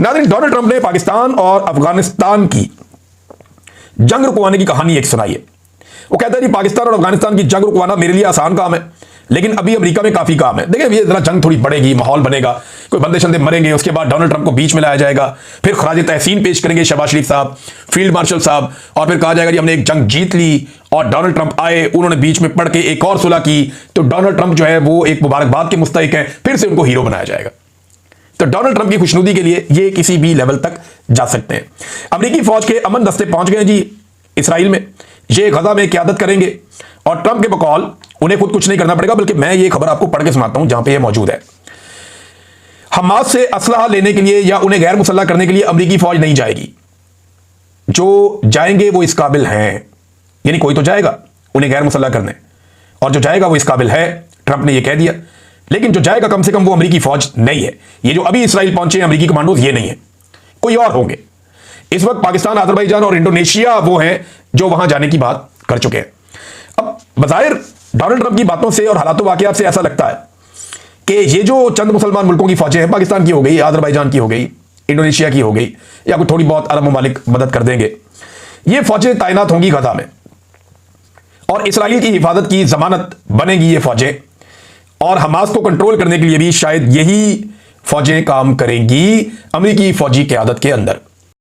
नाज़रीन, Donald Trump ने पाकिस्तान और अफगानिस्तान की जंग रुकवाने की कहानी एक सुनाई है। वो कहता है कि पाकिस्तान और अफगानिस्तान की जंग रुकवाना मेरे लिए आसान काम है, लेकिन अभी अमेरिका में काफी काम है। देखिए, ये जरा जंग थोड़ी बढ़ेगी, माहौल बनेगा, कोई बंदे शंदे मरेंगे, उसके बाद डोनाल्ड ट्रंप को बीच में लाया जाएगा, फिर खराज तहसीन पेश करेंगे शहबाज शरीफ साहब, फील्ड मार्शल साहब, और फिर कहा जाएगा कि हमने एक जंग जीत ली और डोनाल्ड ट्रंप आए, उन्होंने बीच में पढ़ के एक और सुलह की, तो डोनाल्ड ट्रंप जो है वो एक मुबारकबाद के मुस्तहिक है, फिर से उनको हीरो बनाया जाएगा। तो डोनाल्ड ट्रंप की खुशनुदी के लिए ये किसी भी लेवल तक जा सकते हैं। अमेरिकी फौज के अमन दस्ते पहुंच गए जी इसराइल में, ये गजा में क़यादत करेंगे और ट्रंप के बकौल उन्हें खुद कुछ नहीं करना पड़ेगा, बल्कि मैं ये खबर आपको पढ़ के सुनाता हूं जहां पे ये मौजूद है। हमास से असलहा लेने के लिए या उन्हें गैर मुसल्लह करने के लिए अमेरिकी फौज नहीं जाएगी, जो जाएंगे वो इस काबिल हैं, यानी कोई तो जाएगा उन्हें गैर मुसल्लह करने, और जो जाएगा वो इस काबिल है, ट्रंप ने ये कह दिया। लेकिन जो जाएगा कम से कम वो अमेरिकी फौज नहीं है। ये जो अभी इसराइल पहुंचे हैं अमेरिकी कमांडोज, ये नहीं है, कोई और होंगे। इस वक्त पाकिस्तान, अजरबैजान और इंडोनेशिया वो हैं जो वहां जाने की बात कर चुके हैं। अब बज़ाहिर डोनाल्ड ट्रंप की बातों से और हालातों वाक़यात से ऐसा लगता है कि ये जो चंद मुसलमान मुल्कों की फौजें हैं, पाकिस्तान की हो गई, अजरबैजान की हो गई, इंडोनेशिया की हो गई, या कोई थोड़ी बहुत अरब ममालिक मदद कर देंगे, ये फौजें तैनात होंगी गजा में और इसराइल की हिफाजत की जमानत बनेगी ये फौजें, और हमास को कंट्रोल करने के लिए भी शायद यही फौजें काम करेंगी अमेरिकी फौजी क़यादत के अंदर।